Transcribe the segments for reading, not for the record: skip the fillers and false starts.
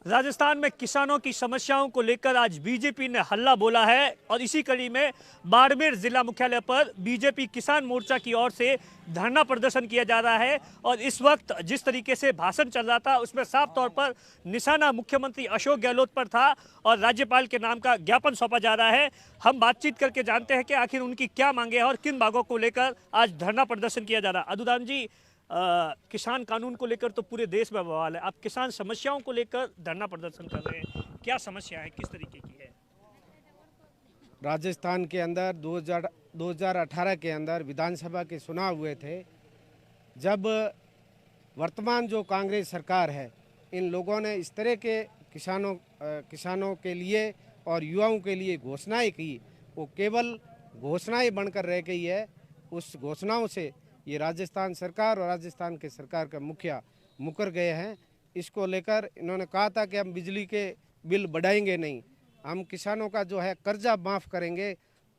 राजस्थान में किसानों की समस्याओं को लेकर आज बीजेपी ने हल्ला बोला है और इसी कड़ी में बाड़मेर जिला मुख्यालय पर बीजेपी किसान मोर्चा की ओर से धरना प्रदर्शन किया जा रहा है। और इस वक्त जिस तरीके से भाषण चल रहा था उसमें साफ तौर पर निशाना मुख्यमंत्री अशोक गहलोत पर था और राज्यपाल के नाम का ज्ञापन सौंपा जा रहा है। हम बातचीत करके जानते हैं कि आखिर उनकी क्या मांगे हैं और किन मांगों को लेकर आज धरना प्रदर्शन किया जा रहा है। अदुदान जी, किसान कानून को लेकर तो पूरे देश में बवाल है, आप किसान समस्याओं को लेकर धरना प्रदर्शन कर रहे हैं, क्या समस्या है, किस तरीके की है? राजस्थान के अंदर 2018 के अंदर विधानसभा के चुनाव हुए थे, जब वर्तमान जो कांग्रेस सरकार है इन लोगों ने इस तरह के किसानों के लिए और युवाओं के लिए घोषणाएं की, वो केवल घोषणाएं बनकर रह गई है। उस घोषणाओं से ये राजस्थान सरकार और राजस्थान के सरकार का मुखिया मुकर गए हैं। इसको लेकर इन्होंने कहा था कि हम बिजली के बिल बढ़ाएंगे नहीं, हम किसानों का जो है कर्जा माफ़ करेंगे,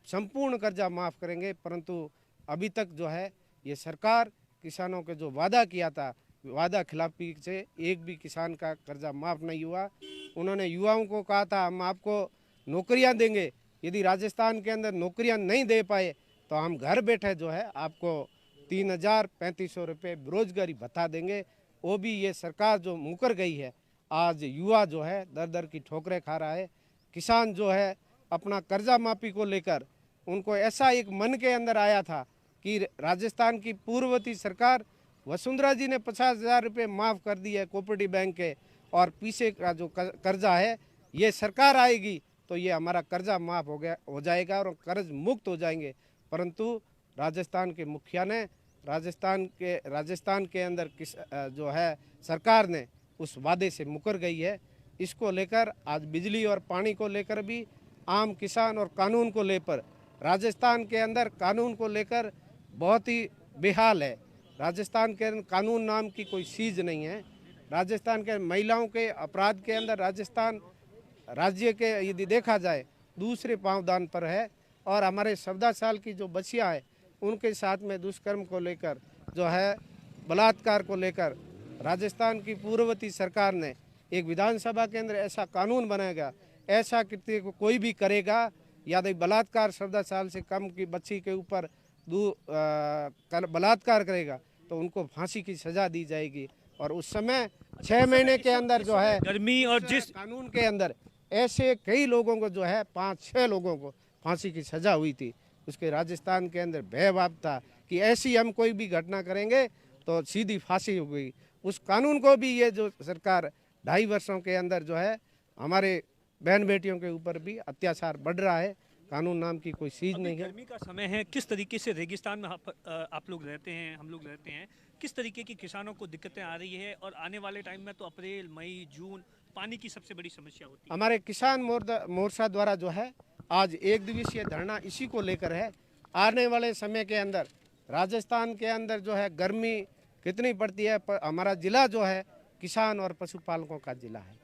संपूर्ण कर्जा माफ़ करेंगे, परंतु अभी तक जो है ये सरकार किसानों के जो वादा किया था, वादा खिलाफी से एक भी किसान का कर्जा माफ़ नहीं हुआ। उन्होंने युवाओं को कहा था हम आपको नौकरियां देंगे, यदि राजस्थान के अंदर नौकरियां नहीं दे पाए तो हम घर बैठे जो है आपको 3,000-3,500 रुपये बेरोजगारी भत्ता देंगे। वो भी ये सरकार जो मुकर गई है, आज युवा जो है दर दर की ठोकरें खा रहा है। किसान जो है अपना कर्जा माफी को लेकर उनको ऐसा एक मन के अंदर आया था कि राजस्थान की पूर्ववर्ती सरकार वसुंधरा जी ने 50,000 रुपये माफ़ कर दिए है कोऑपरेटिव बैंक के, और पीछे का जो कर्जा है ये सरकार आएगी तो ये हमारा कर्जा माफ़ हो जाएगा और कर्ज मुक्त हो जाएंगे। परंतु राजस्थान के मुखिया ने राजस्थान के अंदर जो है सरकार ने उस वादे से मुकर गई है। इसको लेकर आज बिजली और पानी को लेकर भी आम किसान और कानून को लेकर राजस्थान के अंदर कानून को लेकर बहुत ही बेहाल है। राजस्थान के अंदर कानून नाम की कोई चीज़ नहीं है। राजस्थान के महिलाओं के अपराध के अंदर राजस्थान राज्य के यदि देखा जाए दूसरे पांवदान पर है, और हमारे 14 साल की जो बच्चियाँ हैं उनके साथ में दुष्कर्म को लेकर जो है बलात्कार को लेकर राजस्थान की पूर्ववर्ती सरकार ने एक विधानसभा के अंदर ऐसा कानून बनाएगा, ऐसा कृत्य को कोई भी करेगा या तो बलात्कार 14 साल से कम की बच्ची के ऊपर बलात्कार करेगा तो उनको फांसी की सजा दी जाएगी। और उस समय 6 महीने के अंदर जो है गर्मी और जिस कानून के अंदर ऐसे कई लोगों को जो है 5-6 लोगों को फांसी की सजा हुई थी। उसके राजस्थान के अंदर भयभाव था कि ऐसी हम कोई भी घटना करेंगे तो सीधी फांसी हो गई। उस कानून को भी ये जो सरकार 2.5 वर्षों के अंदर जो है हमारे बहन बेटियों के ऊपर भी अत्याचार बढ़ रहा है। कानून नाम की कोई चीज़ नहीं है। गर्मी का समय है, किस तरीके से रेगिस्तान में आप लोग रहते हैं, हम लोग रहते हैं, किस तरीके की किसानों को दिक्कतें आ रही है? और आने वाले टाइम में तो अप्रैल, मई, जून पानी की सबसे बड़ी समस्या होती है। हमारे किसान मोर्चा द्वारा जो है आज 1 दिवसीय धरना इसी को लेकर है। आने वाले समय के अंदर राजस्थान के अंदर जो है गर्मी कितनी पड़ती है, हमारा ज़िला जो है किसान और पशुपालकों का ज़िला है,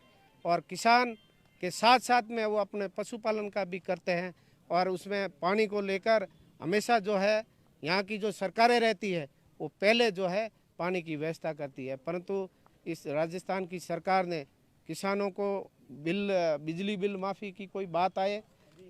और किसान के साथ साथ में वो अपने पशुपालन का भी करते हैं, और उसमें पानी को लेकर हमेशा जो है यहाँ की जो सरकारें रहती है वो पहले जो है पानी की व्यवस्था करती है। परंतु इस राजस्थान की सरकार ने किसानों को बिजली बिल माफ़ी की कोई बात आए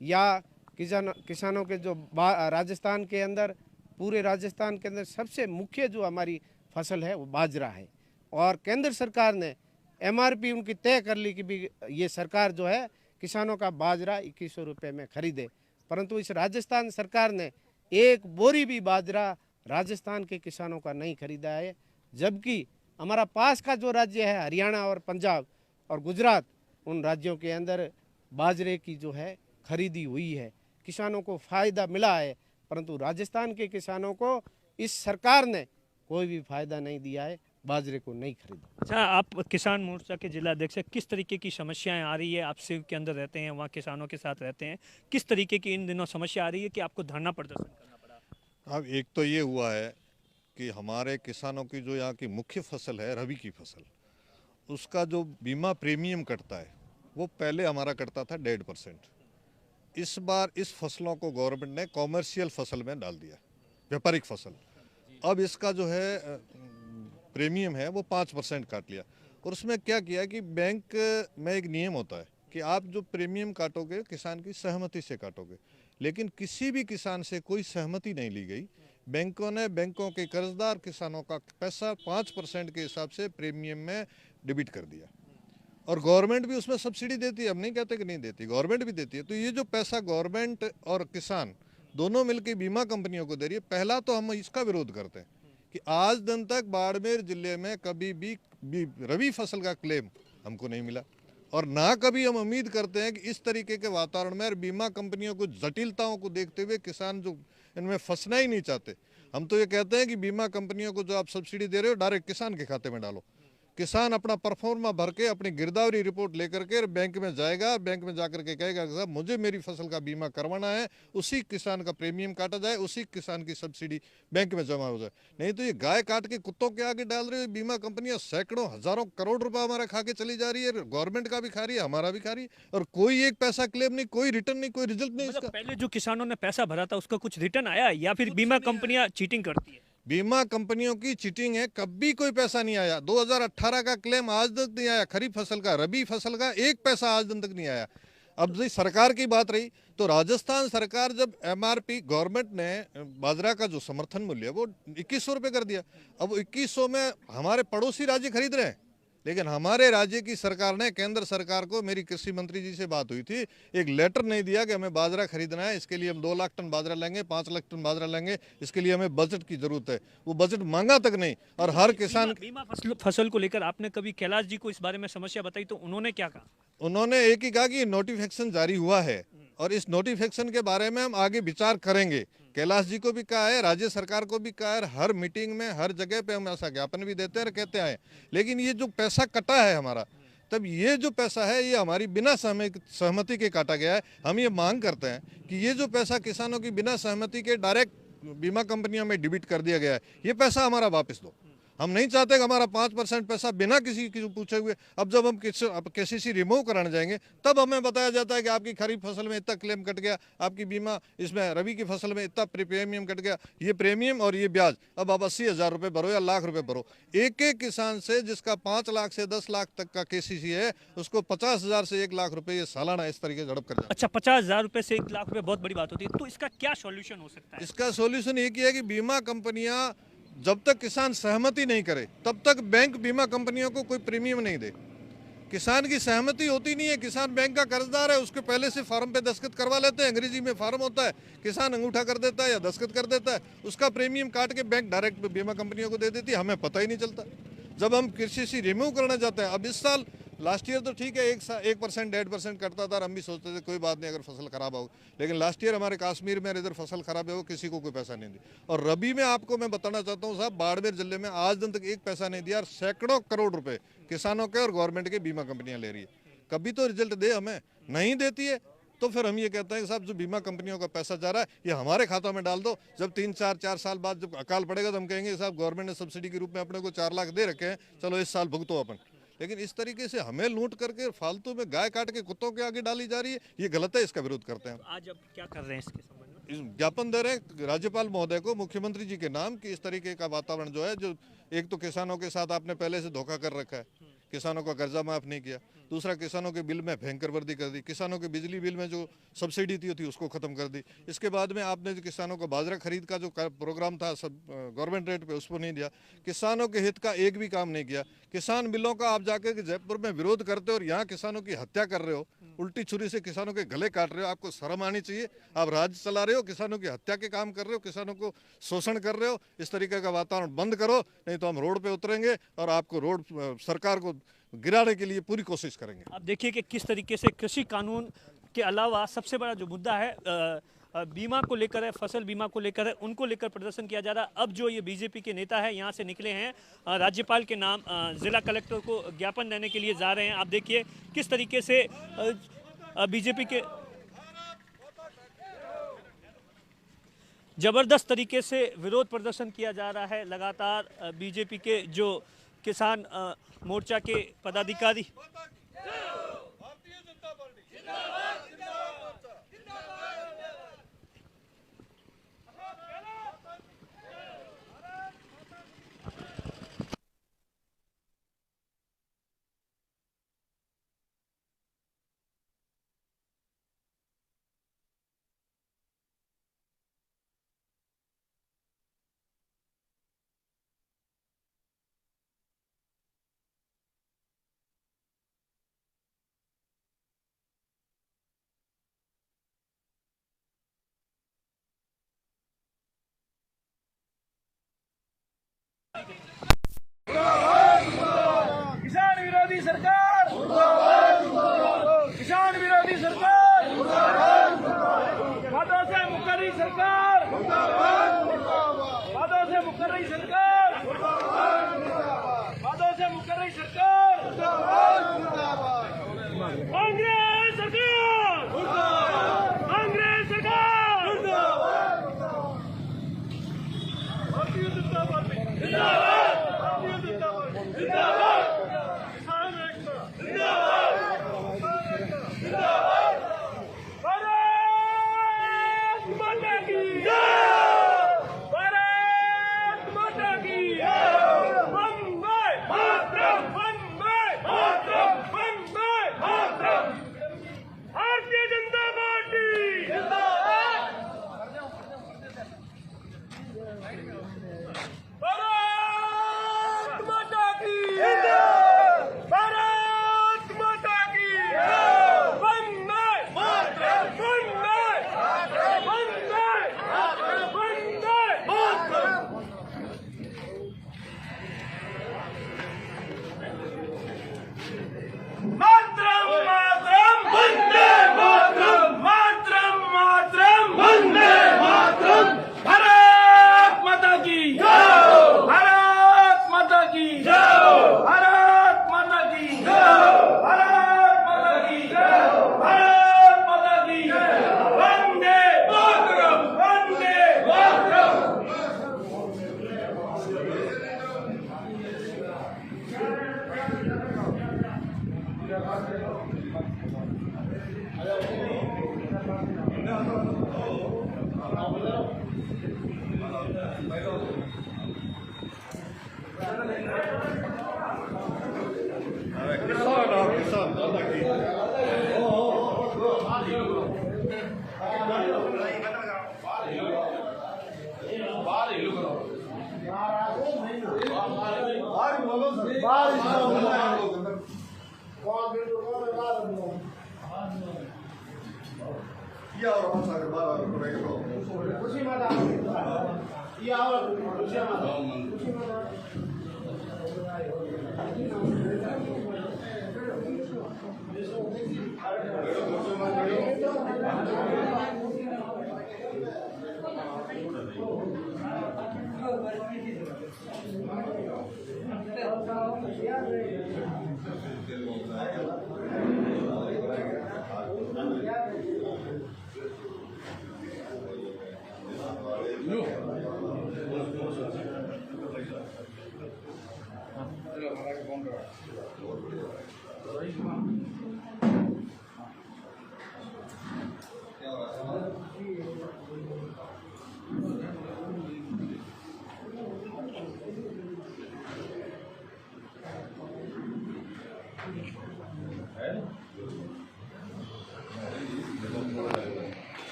या किसानों के जो राजस्थान के अंदर पूरे राजस्थान के अंदर सबसे मुख्य जो हमारी फसल है वो बाजरा है, और केंद्र सरकार ने MRP उनकी तय कर ली कि भी ये सरकार जो है किसानों का बाजरा 2100 रुपये में खरीदे। परंतु इस राजस्थान सरकार ने एक बोरी भी बाजरा राजस्थान के किसानों का नहीं खरीदा है, जबकि हमारा पास का जो राज्य है हरियाणा और पंजाब और गुजरात, उन राज्यों के अंदर बाजरे की जो है खरीदी हुई है, किसानों को फ़ायदा मिला है। परंतु राजस्थान के किसानों को इस सरकार ने कोई भी फ़ायदा नहीं दिया है, बाजरे को नहीं खरीदा। अच्छा, आप किसान मोर्चा के जिला अध्यक्ष हैं, किस तरीके की समस्याएं आ रही है? आप शिव के अंदर रहते हैं, वहाँ किसानों के साथ रहते हैं, किस तरीके की इन दिनों समस्या आ रही है कि आपको धरना प्रदर्शन करना पड़ा? अब एक तो ये हुआ है कि हमारे किसानों की जो यहाँ की मुख्य फसल है रबी की फसल, उसका जो बीमा प्रीमियम कटता है वो पहले हमारा कटता था 1.5%। इस बार इस फसलों को गवर्नमेंट ने कॉमर्शियल फसल में डाल दिया, व्यापारिक फसल। अब इसका जो है प्रीमियम है वो 5% काट लिया। और उसमें क्या किया कि बैंक में एक नियम होता है कि आप जो प्रीमियम काटोगे किसान की सहमति से काटोगे, लेकिन किसी भी किसान से कोई सहमति नहीं ली गई। बैंकों ने बैंकों के कर्जदार किसानों का पैसा 5% के हिसाब से प्रीमियम में डिबिट कर दिया। और गवर्नमेंट भी उसमें सब्सिडी देती है, हम नहीं कहते कि नहीं देती, गवर्नमेंट भी देती है। तो ये जो पैसा गवर्नमेंट और किसान दोनों मिलकर बीमा कंपनियों को दे रही है, पहला तो हम इसका विरोध करते हैं कि आज दिन तक बाड़मेर जिले में कभी भी रबी फसल का क्लेम हमको नहीं मिला, और ना कभी हम उम्मीद करते हैं कि इस तरीके के वातावरण में बीमा कंपनियों को जटिलताओं को देखते हुए किसान जो इनमें फंसना ही नहीं चाहते। हम तो ये कहते हैं कि बीमा कंपनियों को जो आप सब्सिडी दे रहे हो डायरेक्ट किसान के खाते में डालो। किसान अपना परफॉर्मा भर के अपनी गिरदावरी रिपोर्ट लेकर के बैंक में जाएगा, बैंक में जाकर के कहेगा कि साहब मुझे मेरी फसल का बीमा करवाना है, उसी किसान का प्रीमियम काटा जाए, उसी किसान की सब्सिडी बैंक में जमा हो जाए। नहीं तो ये गाय काट के कुत्तों के आगे डाल रहे हो बीमा कंपनियां, सैकड़ों हजारों करोड़ रुपए हमारा खा के चली जा रही है, गवर्नमेंट का भी खा रही है, हमारा भी खा रही है, और कोई एक पैसा क्लेम नहीं, कोई रिटर्न नहीं, कोई रिजल्ट नहीं मतलब इसका। पहले जो किसानों ने पैसा भरा था उसका कुछ रिटर्न आया या फिर बीमा कंपनियां चीटिंग करती है? बीमा कंपनियों की चीटिंग है, कभी कोई पैसा नहीं आया। 2018 का क्लेम आज तक नहीं आया, खरीफ फसल का, रबी फसल का एक पैसा आज दिन तक नहीं आया। अब जो सरकार की बात रही तो राजस्थान सरकार जब एमआरपी गवर्नमेंट ने बाजरा का जो समर्थन मूल्य है वो 2100 रुपये कर दिया। अब 2100 में हमारे पड़ोसी राज्य खरीद रहे हैं, लेकिन हमारे राज्य की सरकार ने केंद्र सरकार को, मेरी कृषि मंत्री जी से बात हुई थी, एक लेटर नहीं दिया कि हमें बाजरा खरीदना है, इसके लिए हम 2 लाख टन बाजरा लेंगे, 5 लाख टन बाजरा लेंगे, इसके लिए हमें बजट की जरूरत है। वो बजट मांगा तक नहीं। और हर किसान बीमा फसल को लेकर आपने कभी कैलाश जी को इस बारे में समस्या बताई तो उन्होंने क्या कहा? उन्होंने एक ही कहा कि नोटिफिकेशन जारी हुआ है और इस नोटिफिकेशन के बारे में हम आगे विचार करेंगे। कैलाश जी को भी कहा है, राज्य सरकार को भी कहा है, हर मीटिंग में हर जगह पे हम ऐसा ज्ञापन भी देते हैं और कहते आए। लेकिन ये जो पैसा कटा है हमारा, तब ये जो पैसा है ये हमारी बिना सहमति के काटा गया है। हम ये मांग करते हैं कि ये जो पैसा किसानों की बिना सहमति के डायरेक्ट बीमा कंपनियों में डिबिट कर दिया गया है, ये पैसा हमारा वापस दो। हम नहीं चाहते कि हमारा 5% पैसा बिना किसी की पूछे हुए, अब जब हम केसीसी रिमूव कराने जाएंगे तब हमें बताया जाता है कि आपकी खरीफ फसल में इतना क्लेम कट गया, आपकी बीमा इसमें रबी की फसल में इतना प्रीमियम कट गया, ये प्रीमियम और ये ब्याज, अब आप 80,000 रुपये भरो या लाख रुपए भरो। एक एक किसान से जिसका 5 लाख से 10 लाख तक का केसीसी है, उसको 50,000 से 1 लाख रुपए ये सालाना इस तरीके से झड़प कर जाता है। अच्छा, 50,000 रुपए से 1 लाख रुपए बहुत बड़ी बात होती है, तो इसका क्या सॉल्यूशन हो सकता है? इसका सॉल्यूशन एक ही है कि बीमा कंपनियां जब तक किसान सहमति नहीं करे तब तक बैंक बीमा कंपनियों को कोई प्रीमियम नहीं दे। किसान की सहमति होती नहीं है, किसान बैंक का कर्जदार है, उसके पहले से फार्म पे दस्तखत करवा लेते हैं, अंग्रेजी में फार्म होता है, किसान अंगूठा कर देता है या दस्तखत कर देता है, उसका प्रीमियम काट के बैंक डायरेक्ट बीमा कंपनियों को दे देती है, हमें पता ही नहीं चलता। जब हम कृषि रिमूव करना चाहते हैं, अब इस साल लास्ट ईयर तो ठीक है 1% 1.5% कटता था, हम भी सोचते थे कोई बात नहीं अगर फसल खराब हो, लेकिन लास्ट ईयर हमारे कश्मीर में इधर फसल खराब है, किसी को कोई पैसा नहीं दिया। और रबी में आपको मैं बताना चाहता हूँ साहब, बाड़मेर जिले में आज दिन तक एक पैसा नहीं दिया और सैकड़ों करोड़ रुपए किसानों के और गवर्नमेंट के बीमा कंपनियां ले रही है। कभी तो रिजल्ट दे, हमें नहीं देती है तो फिर हम ये कहते हैं कि साहब जो बीमा कंपनियों का पैसा जा रहा है ये हमारे खातों में डाल दो। जब 3-4 साल बाद जब अकाल पड़ेगा तो हम कहेंगे साहब गवर्नमेंट ने सब्सिडी के रूप में अपने को 4 लाख दे रखे हैं, चलो इस साल भुगतो अपन। लेकिन इस तरीके से हमें लूट करके फालतू में गाय काट के कुत्तों के आगे डाली जा रही है, ये गलत है, इसका विरोध करते हैं। आज अब क्या कर रहे हैं इसके संबंध में? ज्ञापन दे रहे हैं राज्यपाल महोदय को, मुख्यमंत्री जी के नाम, कि इस तरीके का वातावरण जो है, जो एक तो किसानों के साथ आपने पहले से धोखा कर रखा है, किसानों का कर्जा माफ नहीं किया, दूसरा किसानों के बिल में भयंकर वृद्धि कर दी, किसानों के बिजली बिल में जो सब्सिडी थी उसको खत्म कर दी। इसके बाद में आपने जो किसानों को बाजरा खरीद का जो प्रोग्राम था सब गवर्नमेंट रेट पे उसको नहीं दिया, किसानों के हित का एक भी काम नहीं किया। किसान बिलों का आप जाकर के जयपुर में विरोध करते हो और यहाँ किसानों की हत्या कर रहे हो, उल्टी छुरी से किसानों के गले काट रहे हो, आपको शर्म आनी चाहिए। आप राज्य चला रहे हो, किसानों की हत्या के काम कर रहे हो, किसानों को शोषण कर रहे हो। इस तरीके का वातावरण बंद करो, नहीं तो हम रोड पे उतरेंगे और आपको रोड सरकार को गिराने के लिए पूरी कोशिश करेंगे। आप देखिए कि किस तरीके से कृषि कानून के अलावा सबसे बड़ा जो मुद्दा है बीमा को लेकर है, फसल बीमा को लेकर है, उनको लेकर प्रदर्शन किया जा रहा है। अब जो ये बीजेपी के नेता है यहाँ से निकले हैं, राज्यपाल के नाम जिला कलेक्टर को ज्ञापन देने के लिए जा रहे हैं। आप देखिए किस तरीके से बीजेपी के जबरदस्त तरीके से विरोध प्रदर्शन किया जा रहा है। लगातार बीजेपी के जो किसान मोर्चा के पदाधिकारी सरकार कांग्रेस सरकार कांग्रेस सरकार भारतीय जनता पार्टी जिंदाबाद भारतीय जनता पार्टी जिंदाबाद किसान एकता जिंदाबाद जिंदाबाद भारत माता की जय भारत माता की जय वंदे मातरम वंदे मातरम वंदे मातरम भारतीय जनता पार्टी जिंदाबाद भारत माता की जय भारत माता की जय वंदे मातरम वंदे मातरम वंदे मातरम वंदे मातरम मातरम मातरम वंदे मातरम मातरम मातरम वंदे मातरम भारत माता की जय भारत माता की जय भारत माता की जय भारत माता की जय भारत माता की जय वंदे मातरम वंदे मातरम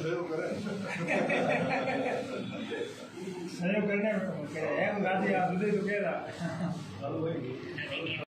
सहयोग करने में